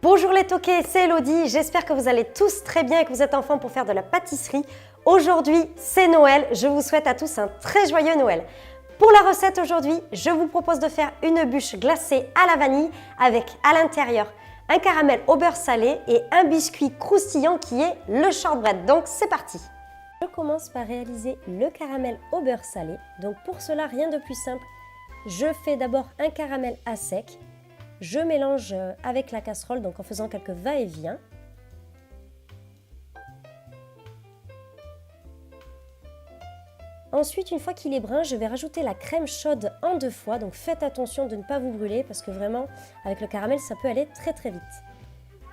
Bonjour les toqués, c'est Elodie, j'espère que vous allez tous très bien et que vous êtes en forme pour faire de la pâtisserie. Aujourd'hui, c'est Noël, je vous souhaite à tous un très joyeux Noël. Pour la recette aujourd'hui, je vous propose de faire une bûche glacée à la vanille avec à l'intérieur un caramel au beurre salé et un biscuit croustillant qui est le shortbread. Donc c'est parti! Je commence par réaliser le caramel au beurre salé. Donc pour cela, rien de plus simple. Je fais d'abord un caramel à sec. Je mélange avec la casserole, donc en faisant quelques va-et-vient. Ensuite, une fois qu'il est brun, je vais rajouter la crème chaude en 2 fois. Donc faites attention de ne pas vous brûler parce que vraiment, avec le caramel, ça peut aller très très vite.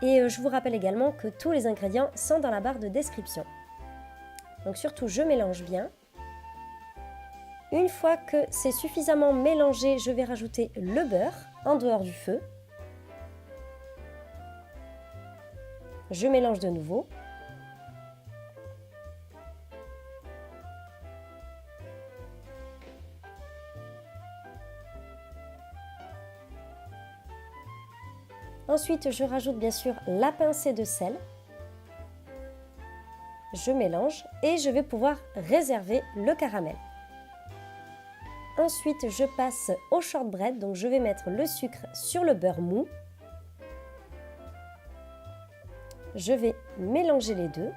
Et je vous rappelle également que tous les ingrédients sont dans la barre de description. Donc surtout, je mélange bien. Une fois que c'est suffisamment mélangé, je vais rajouter le beurre en dehors du feu. Je mélange de nouveau. Ensuite, je rajoute bien sûr la pincée de sel. Je mélange et je vais pouvoir réserver le caramel. Ensuite, je passe au shortbread, donc je vais mettre le sucre sur le beurre mou. Je vais mélanger les deux.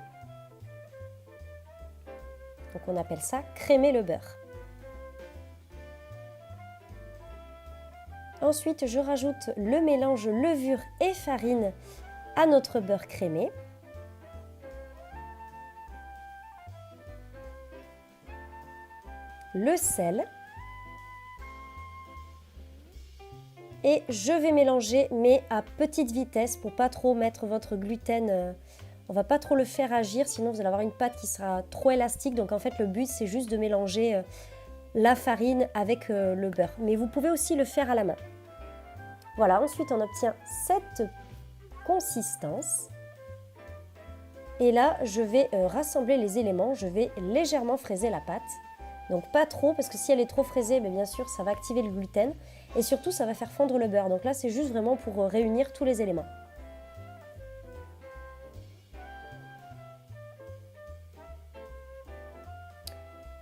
Donc on appelle ça crémer le beurre. Ensuite, je rajoute le mélange levure et farine à notre beurre crémé. Le sel. Et je vais mélanger, mais à petite vitesse pour pas trop mettre votre gluten. On va pas trop le faire agir, sinon vous allez avoir une pâte qui sera trop élastique. Donc en fait, le but, c'est juste de mélanger la farine avec le beurre. Mais vous pouvez aussi le faire à la main. Voilà, ensuite on obtient cette consistance. Et là, je vais rassembler les éléments. Je vais légèrement fraiser la pâte. Donc pas trop, parce que si elle est trop fraisée, bien sûr, ça va activer le gluten. Et surtout, ça va faire fondre le beurre. Donc là, c'est juste vraiment pour réunir tous les éléments.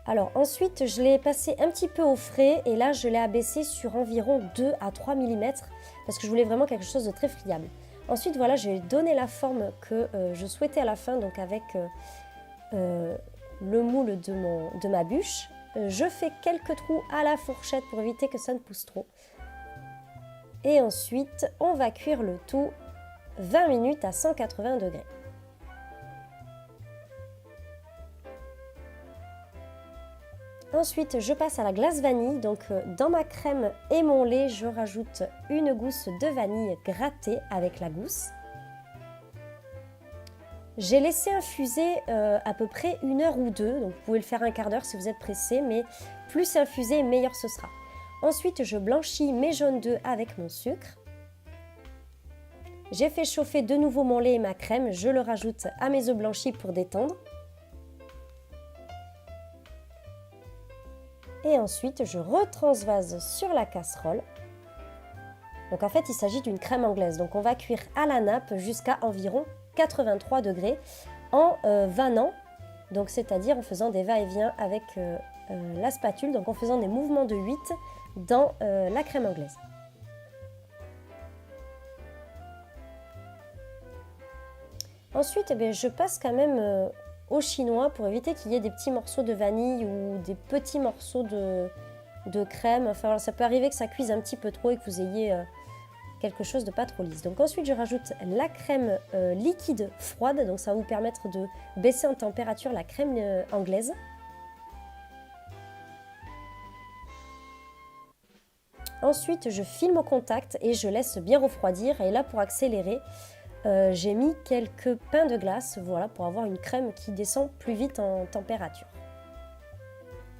Alors ensuite, je l'ai passé un petit peu au frais. Et là, je l'ai abaissé sur environ 2 à 3 mm. Parce que je voulais vraiment quelque chose de très friable. Ensuite, voilà, je vais donner la forme que je souhaitais à la fin. Donc avec le moule de ma bûche. Je fais quelques trous à la fourchette pour éviter que ça ne pousse trop. Et ensuite, on va cuire le tout 20 minutes à 180 degrés. Ensuite, je passe à la glace vanille. Donc, dans ma crème et mon lait, je rajoute une gousse de vanille grattée avec la gousse. J'ai laissé infuser à peu près 1 heure ou 2, donc vous pouvez le faire un quart d'heure si vous êtes pressé, mais plus c'est infusé, meilleur ce sera. Ensuite, je blanchis mes jaunes d'œufs avec mon sucre. J'ai fait chauffer de nouveau mon lait et ma crème, je le rajoute à mes œufs blanchis pour détendre. Et ensuite, je retransvase sur la casserole. Donc en fait, il s'agit d'une crème anglaise, donc on va cuire à la nappe jusqu'à environ 83 degrés en vannant, donc c'est-à-dire en faisant des va-et-vient avec la spatule, donc en faisant des mouvements de 8 dans la crème anglaise. Ensuite, je passe quand même au chinois pour éviter qu'il y ait des petits morceaux de vanille ou des petits morceaux de crème. Enfin, ça peut arriver que ça cuise un petit peu trop et que vous ayez quelque chose de pas trop lisse. Donc ensuite, je rajoute la crème liquide froide. Donc ça va vous permettre de baisser en température la crème anglaise. Ensuite, je filme au contact et je laisse bien refroidir. Et là, pour accélérer, j'ai mis quelques pains de glace, voilà, pour avoir une crème qui descend plus vite en température.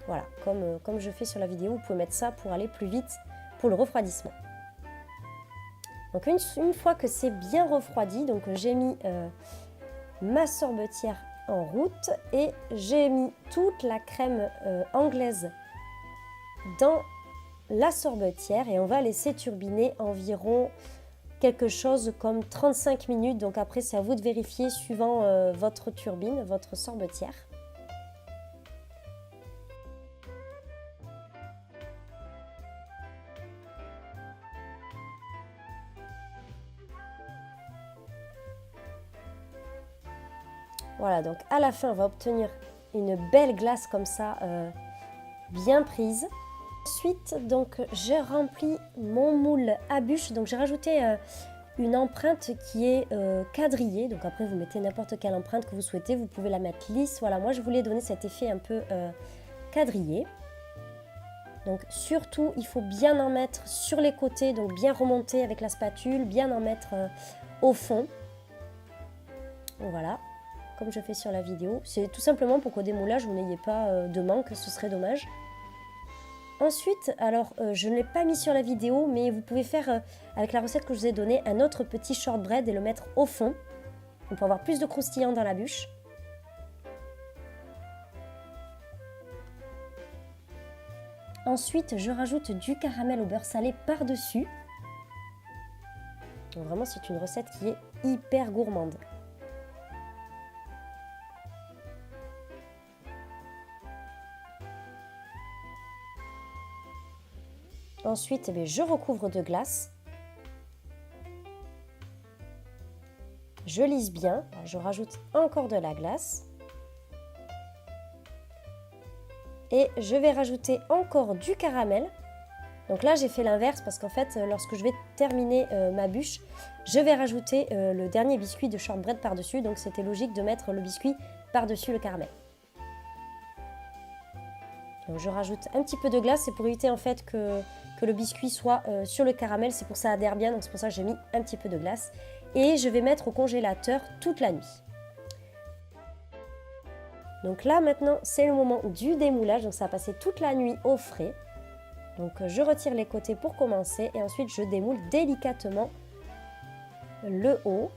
Voilà, comme je fais sur la vidéo, vous pouvez mettre ça pour aller plus vite pour le refroidissement. Donc une fois que c'est bien refroidi, donc j'ai mis ma sorbetière en route et j'ai mis toute la crème anglaise dans la sorbetière et on va laisser turbiner environ quelque chose comme 35 minutes. Donc après, c'est à vous de vérifier suivant votre turbine, votre sorbetière. Voilà, donc à la fin, on va obtenir une belle glace comme ça, bien prise. Ensuite, donc, je remplis mon moule à bûche. Donc, j'ai rajouté une empreinte qui est quadrillée. Donc, après, vous mettez n'importe quelle empreinte que vous souhaitez. Vous pouvez la mettre lisse. Voilà, moi, je voulais donner cet effet un peu quadrillé. Donc, surtout, il faut bien en mettre sur les côtés. Donc, bien remonter avec la spatule, bien en mettre au fond. Donc, voilà. Comme je fais sur la vidéo. C'est tout simplement pour qu'au démoulage, vous n'ayez pas de manque, ce serait dommage. Ensuite, alors je ne l'ai pas mis sur la vidéo, mais vous pouvez faire, avec la recette que je vous ai donnée, un autre petit shortbread et le mettre au fond. Pour avoir plus de croustillant dans la bûche. Ensuite, je rajoute du caramel au beurre salé par-dessus. Donc vraiment, c'est une recette qui est hyper gourmande. Ensuite, je recouvre de glace. Je lisse bien. Je rajoute encore de la glace. Et je vais rajouter encore du caramel. Donc là, j'ai fait l'inverse parce qu'en fait, lorsque je vais terminer ma bûche, je vais rajouter le dernier biscuit de shortbread par-dessus. Donc c'était logique de mettre le biscuit par-dessus le caramel. Donc je rajoute un petit peu de glace, c'est pour éviter en fait que le biscuit soit sur le caramel, c'est pour que ça adhère bien, donc c'est pour ça que j'ai mis un petit peu de glace. Et je vais mettre au congélateur toute la nuit. Donc là maintenant, c'est le moment du démoulage, donc ça va passer toute la nuit au frais. Donc je retire les côtés pour commencer et ensuite je démoule délicatement le haut.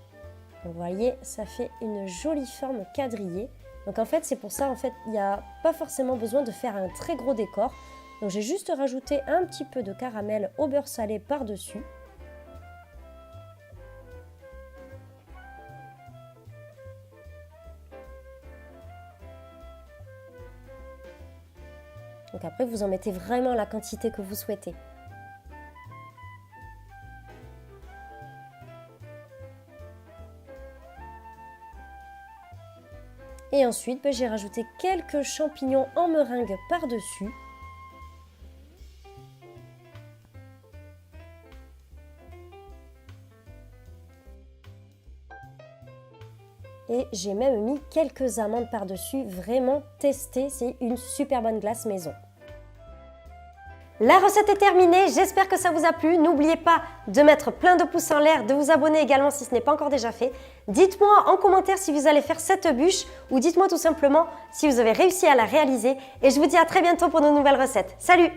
Donc vous voyez, ça fait une jolie forme quadrillée. Donc en fait, c'est pour ça, en fait, il n'y a pas forcément besoin de faire un très gros décor. Donc j'ai juste rajouté un petit peu de caramel au beurre salé par-dessus. Donc après, vous en mettez vraiment la quantité que vous souhaitez. Et ensuite, j'ai rajouté quelques champignons en meringue par-dessus. Et j'ai même mis quelques amandes par-dessus, vraiment testées, c'est une super bonne glace maison. La recette est terminée, j'espère que ça vous a plu. N'oubliez pas de mettre plein de pouces en l'air, de vous abonner également si ce n'est pas encore déjà fait. Dites-moi en commentaire si vous allez faire cette bûche ou dites-moi tout simplement si vous avez réussi à la réaliser. Et je vous dis à très bientôt pour de nouvelles recettes. Salut!